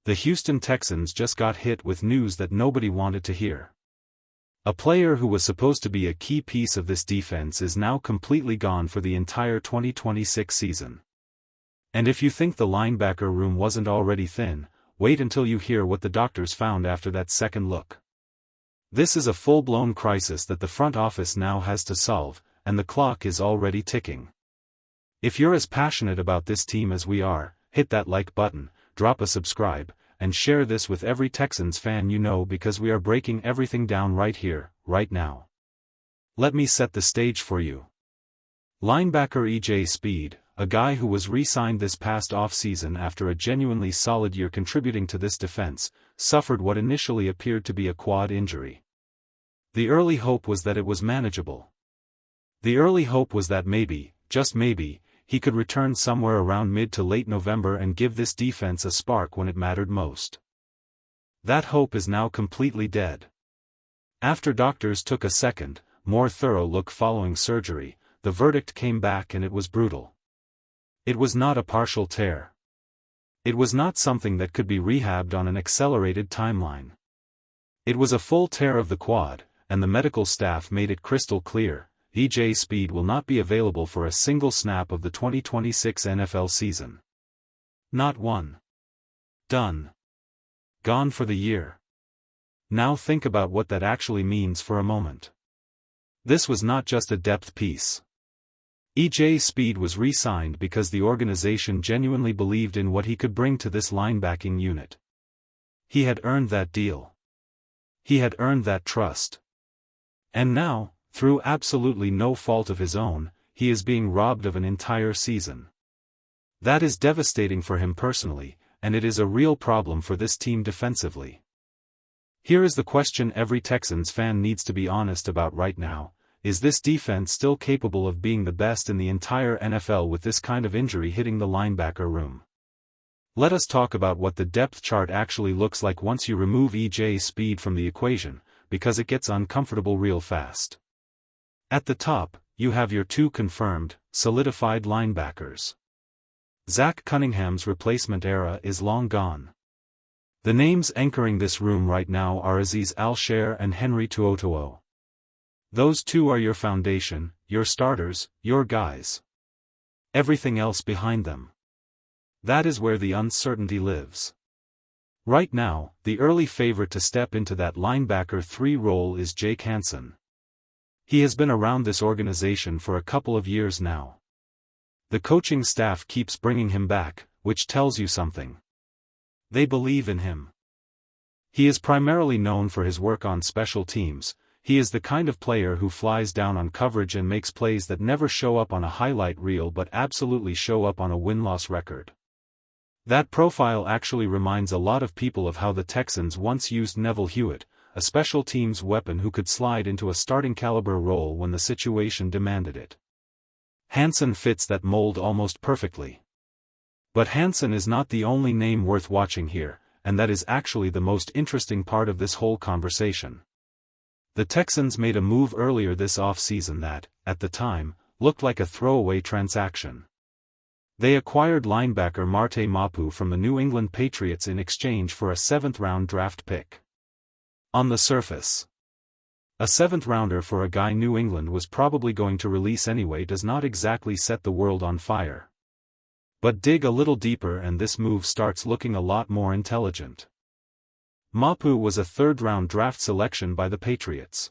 The Houston Texans just got hit with news that nobody wanted to hear. A player who was supposed to be a key piece of this defense is now completely gone for the entire 2026 season. And if you think the linebacker room wasn't already thin, wait until you hear what the doctors found after that second look. This is a full-blown crisis that the front office now has to solve, and the clock is already ticking. If you're as passionate about this team as we are, hit that like button, drop a subscribe, and share this with every Texans fan you know, because we are breaking everything down right here, right now. Let me set the stage for you. Linebacker E.J. Speed, a guy who was re-signed this past off-season after a genuinely solid year contributing to this defense, suffered what initially appeared to be a quad injury. The early hope was that it was manageable. The early hope was that maybe, just maybe, he could return somewhere around mid to late November and give this defense a spark when it mattered most. That hope is now completely dead. After doctors took a second, more thorough look following surgery, the verdict came back and it was brutal. It was not a partial tear. It was not something that could be rehabbed on an accelerated timeline. It was a full tear of the quad, and the medical staff made it crystal clear: E.J. Speed will not be available for a single snap of the 2026 NFL season. Not one. Done. Gone for the year. Now think about what that actually means for a moment. This was not just a depth piece. E.J. Speed was re-signed because the organization genuinely believed in what he could bring to this linebacking unit. He had earned that deal. He had earned that trust. And now, through absolutely no fault of his own, he is being robbed of an entire season. That is devastating for him personally, and it is a real problem for this team defensively. Here is the question every Texans fan needs to be honest about right now: is this defense still capable of being the best in the entire NFL with this kind of injury hitting the linebacker room? Let us talk about what the depth chart actually looks like once you remove E.J. Speed from the equation, because it gets uncomfortable real fast. At the top, you have your two confirmed, solidified linebackers. Zach Cunningham's replacement era is long gone. The names anchoring this room right now are Azeez Al-Shaair and Henry To'oTo'o. Those two are your foundation, your starters, your guys. Everything else behind them. That is where the uncertainty lives. Right now, the early favorite to step into that linebacker 3 role is Jake Hansen. He has been around this organization for a couple of years now. The coaching staff keeps bringing him back, which tells you something. They believe in him. He is primarily known for his work on special teams. He is the kind of player who flies down on coverage and makes plays that never show up on a highlight reel but absolutely show up on a win-loss record. That profile actually reminds a lot of people of how the Texans once used Neville Hewitt, a special teams weapon who could slide into a starting caliber role when the situation demanded it. Hansen fits that mold almost perfectly. But Hansen is not the only name worth watching here, and that is actually the most interesting part of this whole conversation. The Texans made a move earlier this offseason that, at the time, looked like a throwaway transaction. They acquired linebacker Marte Mapu from the New England Patriots in exchange for a 7th-round draft pick. On the surface, a 7th-rounder for a guy New England was probably going to release anyway does not exactly set the world on fire. But dig a little deeper and this move starts looking a lot more intelligent. Mapu was a 3rd-round draft selection by the Patriots.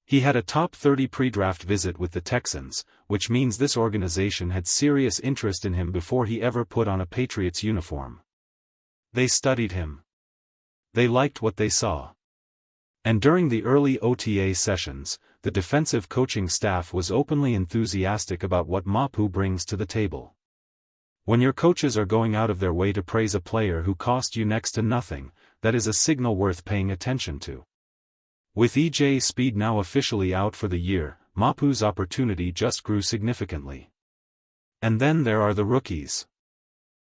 He had a top 30 pre-draft visit with the Texans, which means this organization had serious interest in him before he ever put on a Patriots uniform. They studied him. They liked what they saw. And during the early OTA sessions, the defensive coaching staff was openly enthusiastic about what Mapu brings to the table. When your coaches are going out of their way to praise a player who cost you next to nothing, that is a signal worth paying attention to. With E.J. Speed now officially out for the year, Mapu's opportunity just grew significantly. And then there are the rookies.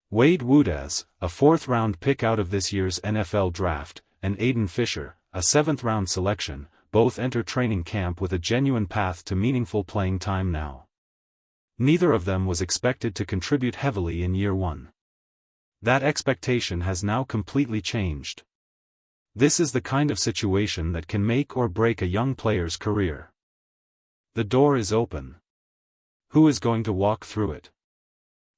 Wade Woodaz, a 4th-round pick out of this year's NFL draft, and Aiden Fisher, a 7th-round selection, both enter training camp with a genuine path to meaningful playing time now. Neither of them was expected to contribute heavily in year 1. That expectation has now completely changed. This is the kind of situation that can make or break a young player's career. The door is open. Who is going to walk through it?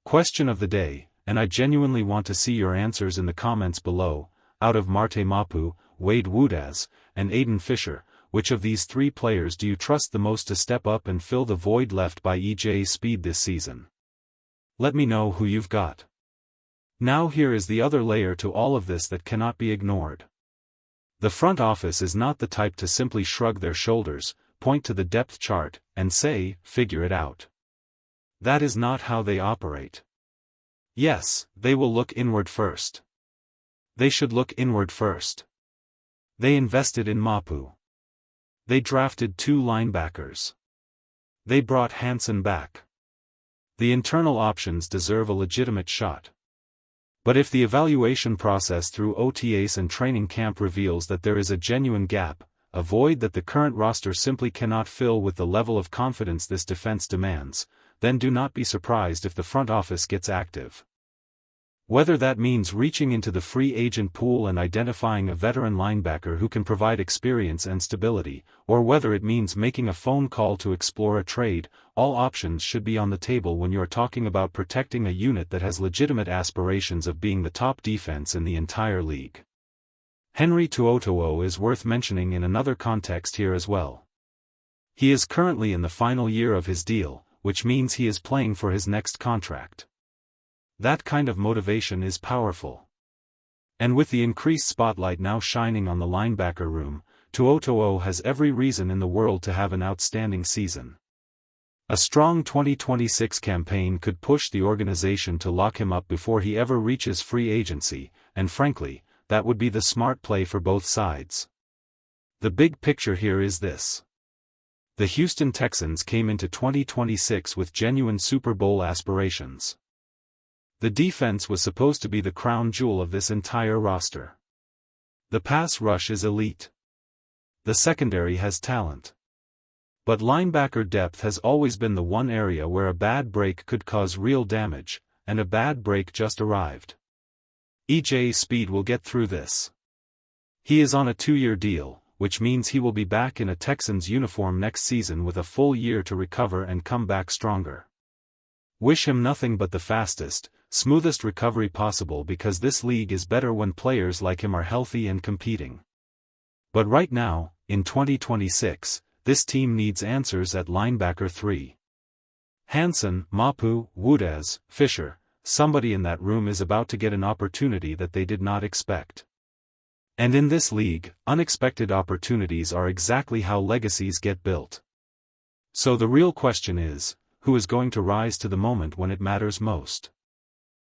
Question of the day, and I genuinely want to see your answers in the comments below. Out of Marte Mapu, Wade Woodaz, and Aiden Fisher, which of these three players do you trust the most to step up and fill the void left by EJ Speed this season? Let me know who you've got. Now here is the other layer to all of this that cannot be ignored. The front office is not the type to simply shrug their shoulders, point to the depth chart, and say, figure it out. That is not how they operate. Yes, they will look inward first. They should look inward first. They invested in Mapu. They drafted 2 linebackers. They brought Hansen back. The internal options deserve a legitimate shot. But if the evaluation process through OTAs and training camp reveals that there is a genuine gap, a void that the current roster simply cannot fill with the level of confidence this defense demands, then do not be surprised if the front office gets active. Whether that means reaching into the free agent pool and identifying a veteran linebacker who can provide experience and stability, or whether it means making a phone call to explore a trade, all options should be on the table when you are talking about protecting a unit that has legitimate aspirations of being the top defense in the entire league. Henry To'oTo'o is worth mentioning in another context here as well. He is currently in the final year of his deal, which means he is playing for his next contract. That kind of motivation is powerful. And with the increased spotlight now shining on the linebacker room, To'oTo'o has every reason in the world to have an outstanding season. A strong 2026 campaign could push the organization to lock him up before he ever reaches free agency, and frankly, that would be the smart play for both sides. The big picture here is this. The Houston Texans came into 2026 with genuine Super Bowl aspirations. The defense was supposed to be the crown jewel of this entire roster. The pass rush is elite. The secondary has talent. But linebacker depth has always been the one area where a bad break could cause real damage, and a bad break just arrived. EJ Speed will get through this. He is on a 2-year deal, which means he will be back in a Texans uniform next season with a full year to recover and come back stronger. Wish him nothing but the fastest, smoothest recovery possible because this league is better when players like him are healthy and competing. But right now, in 2026, this team needs answers at linebacker 3. Hansen, Mapu, Woodaz, Fisher, somebody in that room is about to get an opportunity that they did not expect. And in this league, unexpected opportunities are exactly how legacies get built. So the real question is, who is going to rise to the moment when it matters most?